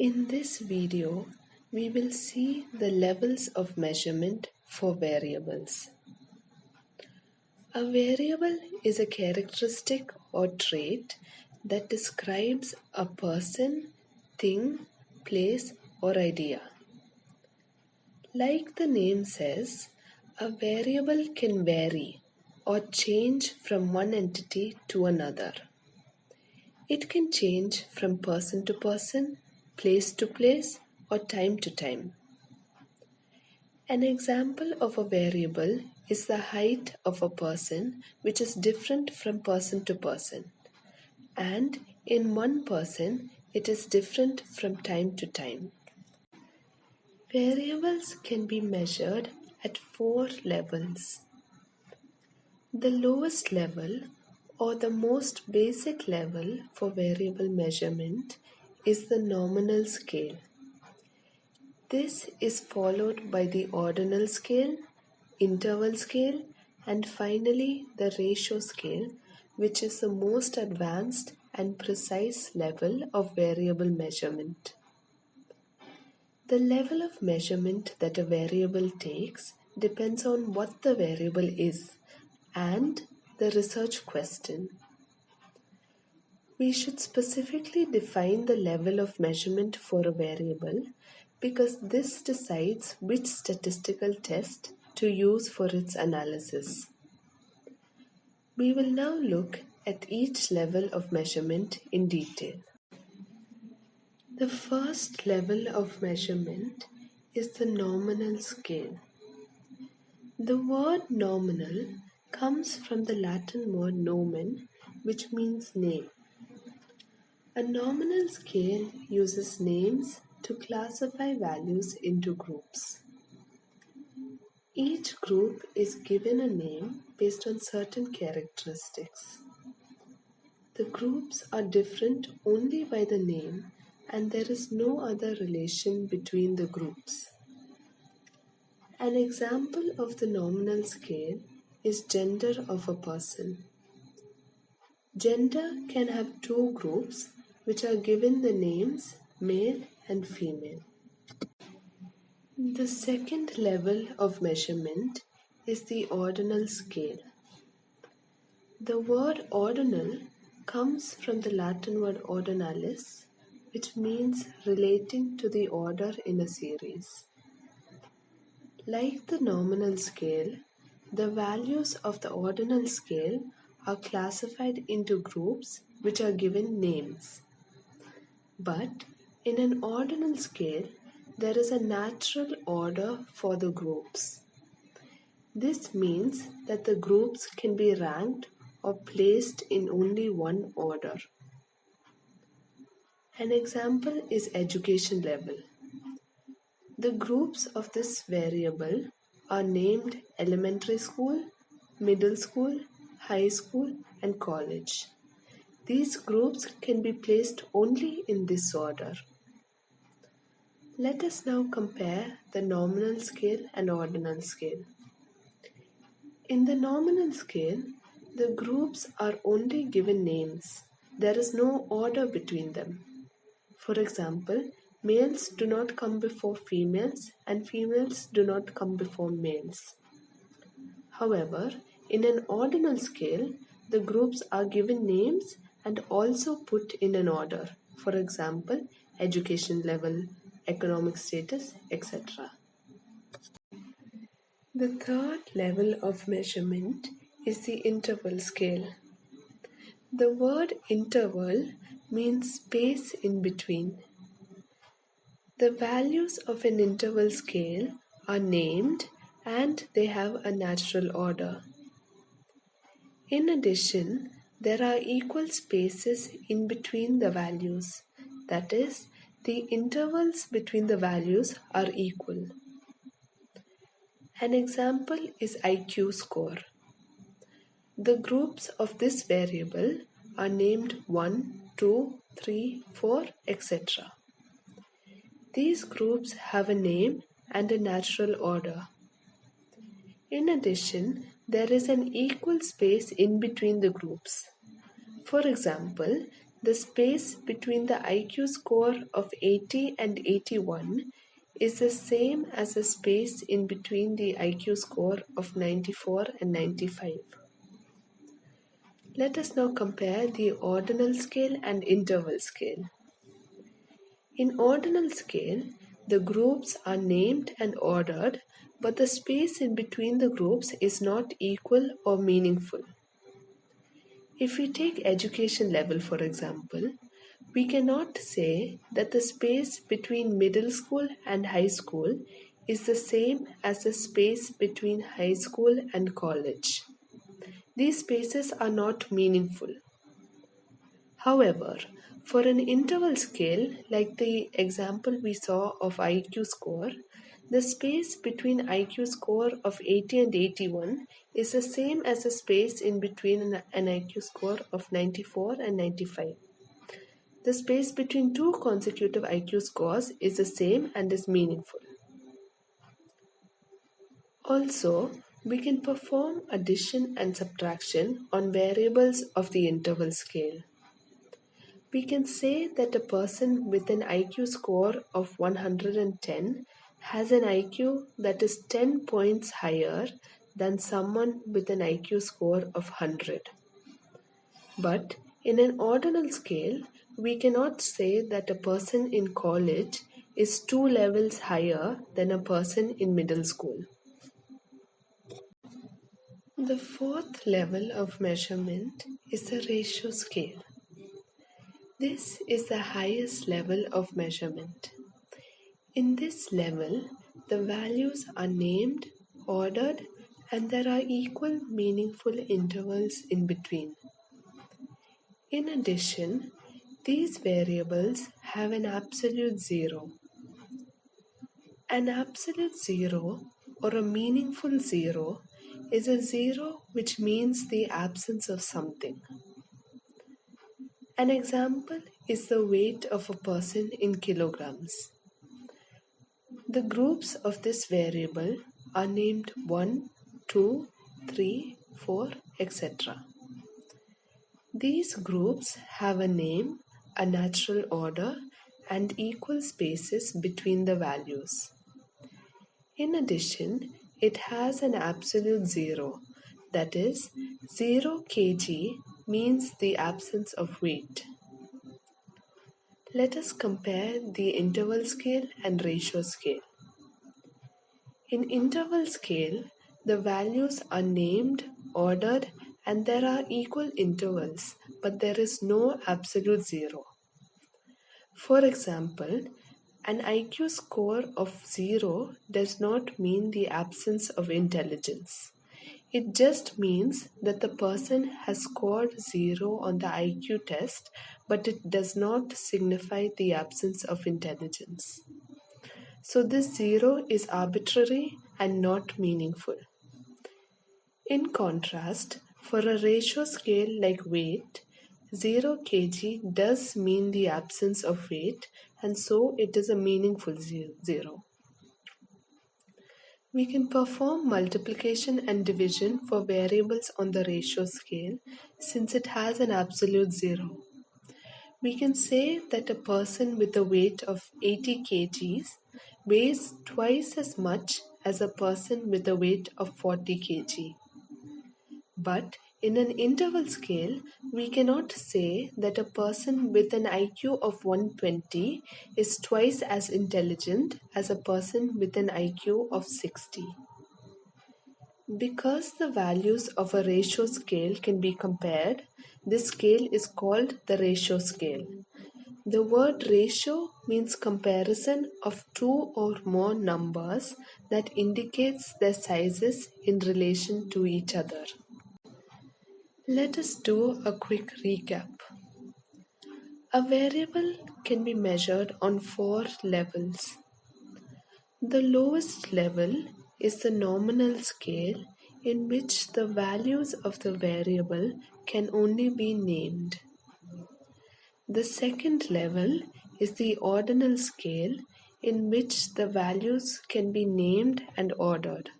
In this video, we will see the levels of measurement for variables. A variable is a characteristic or trait that describes a person, thing, place, or idea. Like the name says, a variable can vary or change from one entity to another. It can change from person to person, place to place, or time to time. An example of a variable is the height of a person, which is different from person to person. And in one person, it is different from time to time. Variables can be measured at 4 levels. The lowest level, or the most basic level for variable measurement, is the nominal scale. This is followed by the ordinal scale, interval scale, and finally the ratio scale, which is the most advanced and precise level of variable measurement. The level of measurement that a variable takes depends on what the variable is and the research question. We should specifically define the level of measurement for a variable because this decides which statistical test to use for its analysis. We will now look at each level of measurement in detail. The first level of measurement is the nominal scale. The word nominal comes from the Latin word nomen, which means name. A nominal scale uses names to classify values into groups. Each group is given a name based on certain characteristics. The groups are different only by the name, and there is no other relation between the groups. An example of the nominal scale is gender of a person. Gender can have 2 groups which are given the names male and female. The second level of measurement is the ordinal scale. The word ordinal comes from the Latin word ordinalis, which means relating to the order in a series. Like the nominal scale, the values of the ordinal scale are classified into groups which are given names. But in an ordinal scale, there is a natural order for the groups. This means that the groups can be ranked or placed in only one order. An example is education level. The groups of this variable are named elementary school, middle school, high school, and college. These groups can be placed only in this order. Let us now compare the nominal scale and ordinal scale. In the nominal scale, the groups are only given names. There is no order between them. For example, males do not come before females and females do not come before males. However, in an ordinal scale, the groups are given names and also put in an order. For example, education level, economic status, etc. The third level of measurement is the interval scale. The word interval means space in between. The values of an interval scale are named and they have a natural order. In addition, there are equal spaces in between the values. That is, the intervals between the values are equal. An example is IQ score. The groups of this variable are named 1, 2, 3, 4, etc. These groups have a name and a natural order. In addition, there is an equal space in between the groups. For example, the space between the IQ score of 80 and 81 is the same as the space in between the IQ score of 94 and 95. Let us now compare the ordinal scale and interval scale. In ordinal scale, the groups are named and ordered, but the space in between the groups is not equal or meaningful. If we take education level for example, we cannot say that the space between middle school and high school is the same as the space between high school and college. These spaces are not meaningful. However, for an interval scale, like the example we saw of IQ score, the space between IQ score of 80 and 81 is the same as the space in between an IQ score of 94 and 95. The space between two consecutive IQ scores is the same and is meaningful. Also, we can perform addition and subtraction on variables of the interval scale. We can say that a person with an IQ score of 110 has an IQ that is 10 points higher than someone with an IQ score of 100. But in an ordinal scale, we cannot say that a person in college is 2 levels higher than a person in middle school. The fourth level of measurement is the ratio scale. This is the highest level of measurement. In this level, the values are named, ordered, and there are equal meaningful intervals in between. In addition, these variables have an absolute zero. An absolute zero or a meaningful zero is a zero which means the absence of something. An example is the weight of a person in kilograms. The groups of this variable are named 1, 2, 3, 4, etc. These groups have a name, a natural order, and equal spaces between the values. In addition, it has an absolute zero, that is, 0 kg means the absence of weight. Let us compare the interval scale and ratio scale. In interval scale, the values are named, ordered, and there are equal intervals, but there is no absolute zero. For example, an IQ score of 0 does not mean the absence of intelligence. It just means that the person has scored 0 on the IQ test, but it does not signify the absence of intelligence. So this 0 is arbitrary and not meaningful. In contrast, for a ratio scale like weight, 0 kg does mean the absence of weight, and so it is a meaningful 0. We can perform multiplication and division for variables on the ratio scale since it has an absolute 0. We can say that a person with a weight of 80 kgs weighs twice as much as a person with a weight of 40 kg. But in an interval scale, we cannot say that a person with an IQ of 120 is twice as intelligent as a person with an IQ of 60. Because the values of a ratio scale can be compared, this scale is called the ratio scale. The word ratio means comparison of two or more numbers that indicates their sizes in relation to each other. Let us do a quick recap. A variable can be measured on 4 levels. The lowest level is the nominal scale in which the values of the variable can only be named. The second level is the ordinal scale in which the values can be named and ordered.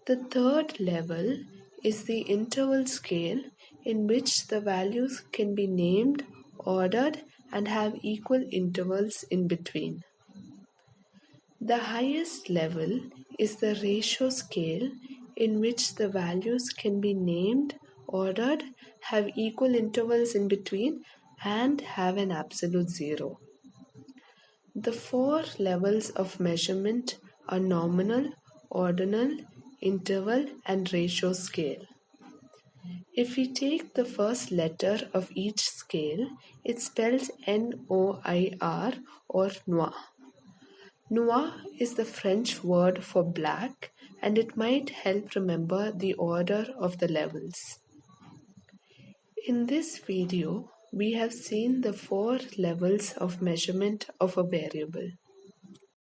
The third level is the interval scale in which the values can be named, ordered, and have equal intervals in between. The highest level is the ratio scale, in which the values can be named, ordered, have equal intervals in between, and have an absolute zero. The four levels of measurement are nominal, ordinal, interval, and ratio scale. If we take the first letter of each scale, it spells N-O-I-R or noir. Noir is the French word for black, and it might help remember the order of the levels. In this video, we have seen the four levels of measurement of a variable.